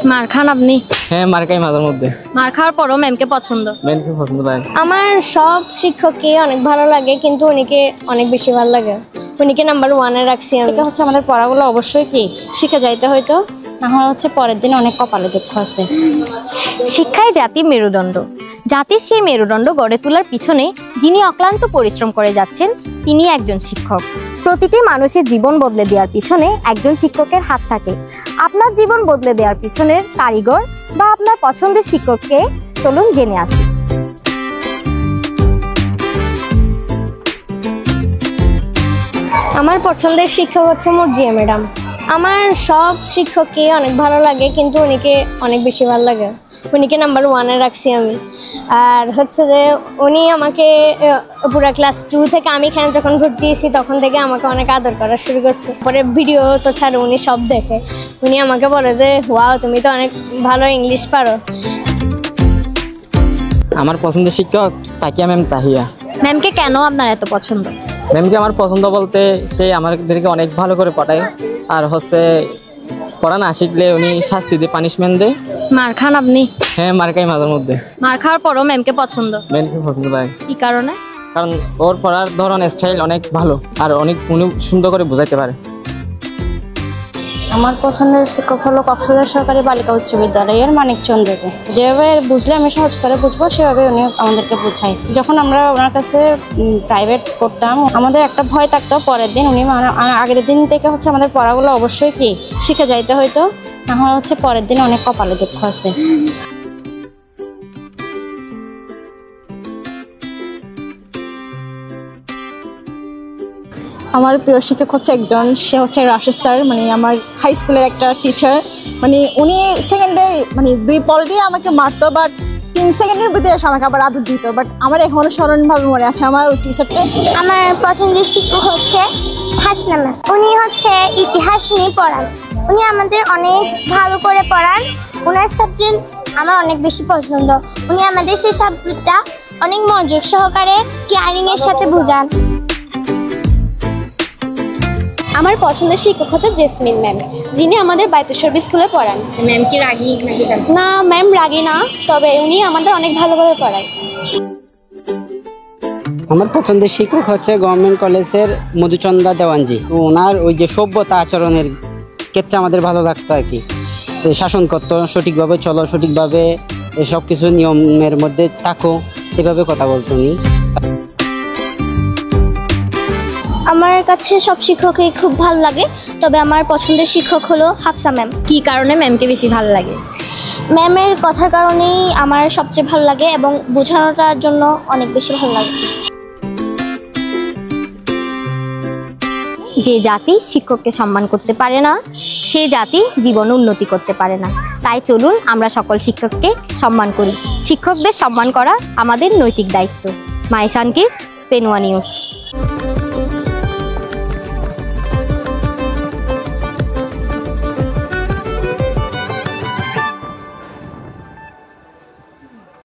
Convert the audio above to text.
মার খান আপনি? হ্যাঁ, মার খাই মাঝে মধ্যে। মার খাওয়ার পরও ম্যামকে পছন্দ? ম্যামকে পছন্দ পাই। আমার সব শিক্ষককে অনেক ভালো লাগে, কিন্তু উনিকে অনেক বেশি ভালো লাগে। উনিকে নাম্বার 1-এ রাখছি আমি। এটা হচ্ছে আমাদের পড়াগুলো অবশ্যই কি শিখে যাইতে হয়তো, না হলে হচ্ছে পরের দিন অনেক কপালে দুঃখ আছে। শিক্ষাই জাতির মেরুদণ্ড। জাতির সেই মেরুদণ্ড গড়ে তোলার পিছনে যিনি অক্লান্ত পরিশ্রম করে যাচ্ছেন তিনি একজন শিক্ষক। প্রতিটি মানুষের জীবন বদলে দেওয়ার পিছনে একজন শিক্ষকের হাত থাকে। আপনার জীবন বদলে দেওয়ার পিছনের কারিগর বা আপনার পছন্দের শিক্ষককে চলুন জেনে আসি। আমার পছন্দের শিক্ষক হচ্ছে মর্জিয়া ম্যাডাম। আমার সব শিক্ষককে অনেক ভালো লাগে, কিন্তু উনিকে অনেক বেশি ভালো লাগে। উনিকে নাম্বার 1-এ রাখছি আমি। আর হচ্ছে যে উনি আমাকে পুরো ক্লাস 2 থেকে আমি এখানে যখন ভর্তি হয়েছি তখন থেকে আমাকে অনেক আদর করা শুরু করছে। পরে ভিডিও তো ছাড়ে, উনি সব দেখে। উনি আমাকে বলে যে ওয়াও, তুমি তো অনেক ভালো ইংলিশ পারো। আমার পছন্দের শিক্ষক তাকিয়া ম্যাম তাহিয়া। ম্যামকে কেন আপনার এত পছন্দ? ম্যামকে আমার পছন্দ বলতে সে আমাদেরকে অনেক ভালো করে পড়ায়, আর হচ্ছে পড়া না শিখলে উনি শাস্তি দিয়ে, পানিশমেন্ট দেয়। মার খান আপনি? হ্যাঁ, মার খাই মাঝে মধ্যে। মার খাওয়ার পরও ম্যামকে পছন্দ? ম্যামকে পছন্দ পাই। কি কারণে? কারণ ওর পড়ার ধরন, স্টাইল অনেক ভালো, আর উনি সুন্দর করে বোঝাইতে পারে। আমার পছন্দের শিক্ষক হলো কক্সবাজার সরকারি বালিকা উচ্চ বিদ্যালয়ের মানিকচন্দ্রতে। যেভাবে বুঝলে আমি সহজ করে বুঝবো সেভাবে উনি আমাদেরকে বোঝায়। যখন আমরা ওনার কাছে প্রাইভেট করতাম আমাদের একটা ভয় থাকতো, পরের দিন উনি আগের দিন থেকে হচ্ছে আমাদের পড়াগুলো অবশ্যই কি শিখে যাইতে হয়তো, না হলে হচ্ছে পরের দিন অনেক কপালে দুঃখ আছে। আমার প্রিয় শিক্ষক হচ্ছে একজন, সে হচ্ছে রাশেদ স্যার, মানে আমার হাই স্কুলের একটা টিচার। মানে উনি সেকেন্ডে মানে 2 বল দিয়ে আমাকে মারতো, বাট 3 সেকেন্ডের ভিতরে এসে আমাকে আবার আদর দিত। বাট আমার এখনো স্মরণভাবে মনে আছে আমার ওই টিচারটা। আমার পছন্দের শিক্ষক হচ্ছে হাসনা ম্যাম। উনি হচ্ছে ইতিহাস নিয়ে পড়ান। উনি আমাদের অনেক ভালো করে পড়ান। ওনার সাবজেক্ট আমার অনেক বেশি পছন্দ। উনি আমাদের সেই সাবজেক্টটা অনেক মনোযোগ সহকারে কেয়ারিংয়ের সাথে বোঝান। আমার পছন্দের শিক্ষক হচ্ছে জেসমিন ম্যাম, যিনি আমাদের বাইতুশ্বর স্কুলে পড়ান। ম্যাম কি রাগী নাকি? না, ম্যাম রাগী না, তবে উনি আমাদের অনেক ভালোভাবে পড়ায়। আমার পছন্দের শিক্ষক হচ্ছে গভর্নমেন্ট কলেজের মধুচন্দ্রা দেওয়ানজি। ওনার ওই যে সভ্যতা আচরণের ক্ষেত্রে আমাদের ভালো লাগতো আর কি। শাসন করতো, সঠিকভাবে চলো, সঠিকভাবে সব কিছু নিয়মের মধ্যে থাকো, এভাবে কথা বলতো উনি। আমার কাছে সব শিক্ষকই খুব ভালো লাগে, তবে আমার পছন্দের শিক্ষক হলো হাফসা ম্যাম। কি কারণে ম্যামকে বেশি ভালো লাগে? ম্যামের কথার কারণেই আমার সবচেয়ে ভালো লাগে এবং বোঝানোটার জন্য অনেক বেশি ভালো লাগে। যে জাতি শিক্ষককে সম্মান করতে পারে না সেই জাতি জীবনে উন্নতি করতে পারে না। তাই চলুন আমরা সকল শিক্ষককে সম্মান করি। শিক্ষকদের সম্মান করা আমাদের নৈতিক দায়িত্ব। মাইশান কিস, পেনুয়া নিউজ।